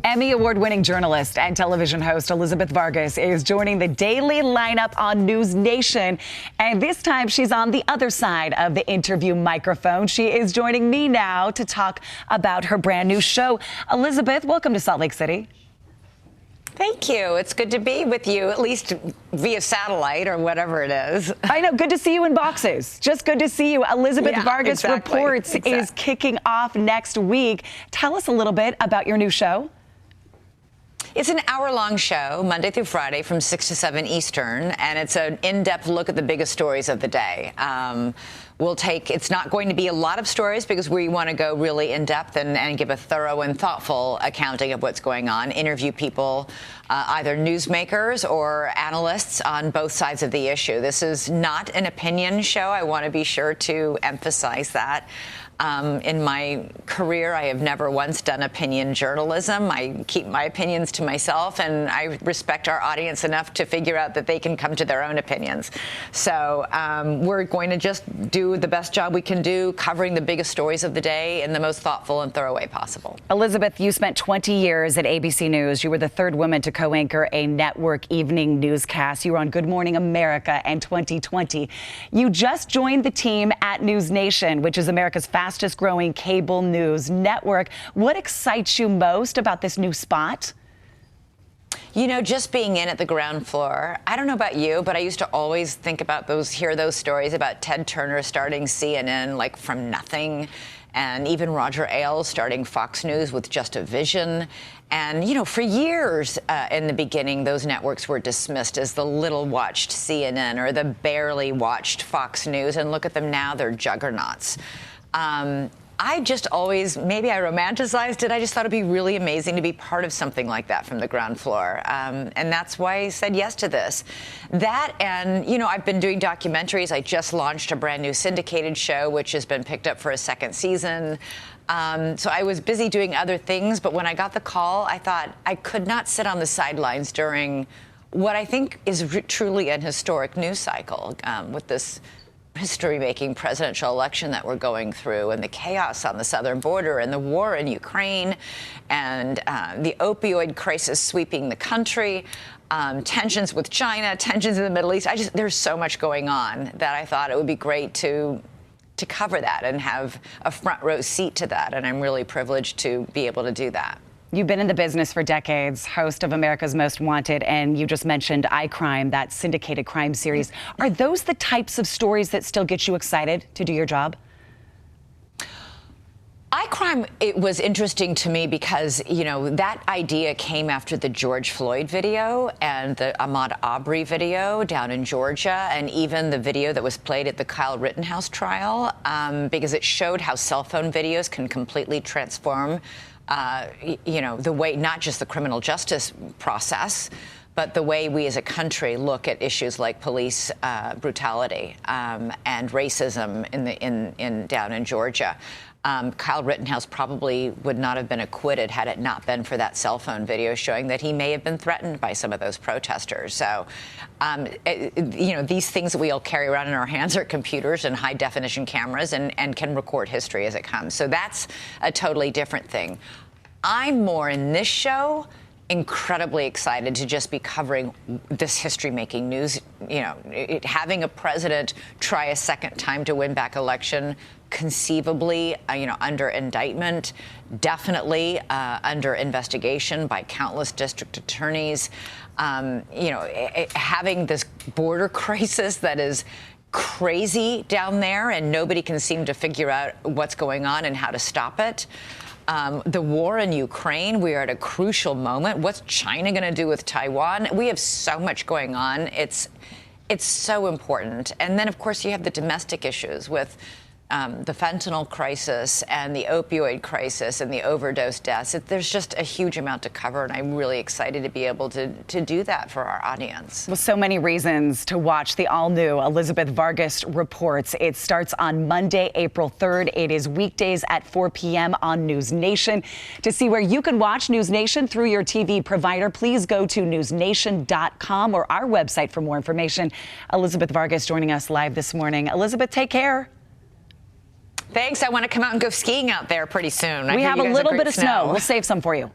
Emmy Award-winning journalist and television host Elizabeth Vargas is joining the daily lineup on News Nation. And this time she's on the other side of the interview microphone. She is joining me now to talk about her brand new show. Elizabeth, welcome to Salt Lake City. Thank you. It's good to be with you, at least via satellite or whatever it is. I know. Good to see you in boxes. Just good to see you. Elizabeth Vargas Reports is kicking off next week. Tell us a little bit about your new show. It's an hour-long show, Monday through Friday from 6 to 7 Eastern, and it's an in-depth look at the biggest stories of the day. It's not going to be a lot of stories because we want to go really in-depth and give a thorough and thoughtful accounting of what's going on, interview people, either newsmakers or analysts on both sides of the issue. This is not an opinion show. I want to be sure to emphasize that. In my career, I have never once done opinion journalism. I keep my opinions to myself, and I respect our audience enough to figure out that they can come to their own opinions. So we're going to just do the best job we can do, covering the biggest stories of the day in the most thoughtful and thorough way possible. Elizabeth, you spent 20 years at ABC News. You were the third woman to co-anchor a network evening newscast. You were on Good Morning America in 2020. You just joined the team at News Nation, which is America's fastest growing cable news network. What excites you most about this new spot? You know, just being in at the ground floor. I don't know about you, but I used to always think about hear those stories about Ted Turner starting CNN like from nothing, and even Roger Ailes starting Fox News with just a vision. And, you know, for years in the beginning, those networks were dismissed as the little watched CNN or the barely watched Fox News. And look at them now, they're juggernauts. I just always, maybe I romanticized it. I just thought it'd be really amazing to be part of something like that from the ground floor. And that's why I said yes to this. That and, you know, I've been doing documentaries. I just launched a brand new syndicated show, which has been picked up for a second season. So I was busy doing other things. But when I got the call, I thought I could not sit on the sidelines during what I think is truly an historic news cycle with this history-making presidential election that we're going through, and the chaos on the southern border, and the war in Ukraine, and the opioid crisis sweeping the country, tensions with China, tensions in the Middle East. There's so much going on that I thought it would be great to cover that and have a front row seat to that, and I'm really privileged to be able to do that. You've been in the business for decades, host of America's Most Wanted, and you just mentioned iCrime, that syndicated crime series. Are those the types of stories that still get you excited to do your job? iCrime, it was interesting to me because, you know, that idea came after the George Floyd video and the Ahmaud Arbery video down in Georgia, and even the video that was played at the Kyle Rittenhouse trial, because it showed how cell phone videos can completely transform you know, the way, not just the criminal justice process, but the way we as a country look at issues like police brutality and racism down in Georgia. Kyle Rittenhouse probably would not have been acquitted had it not been for that cell phone video showing that he may have been threatened by some of those protesters. So, you know, these things that we all carry around in our hands are computers and high-definition cameras and can record history as it comes. So that's a totally different thing. I'm more in this show incredibly excited to just be covering this history-making news. You know, having a president try a second time to win back election, conceivably, you know, under indictment, definitely under investigation by countless district attorneys. You know, having this border crisis that is crazy down there and nobody can seem to figure out what's going on and how to stop it. The war in Ukraine, we are at a crucial moment. What's China going to do with Taiwan? We have so much going on. It's so important. And then, of course, you have the domestic issues with the fentanyl crisis and the opioid crisis and the overdose deaths. There's just a huge amount to cover, and I'm really excited to be able to do that for our audience. Well, so many reasons to watch the all-new Elizabeth Vargas Reports. It starts on Monday, April 3rd. It is weekdays at 4 p.m. on News Nation. To see where you can watch News Nation through your TV provider, please go to newsnation.com or our website for more information. Elizabeth Vargas joining us live this morning. Elizabeth, take care. Thanks. I want to come out and go skiing out there pretty soon. We have a little bit of snow. We'll save some for you.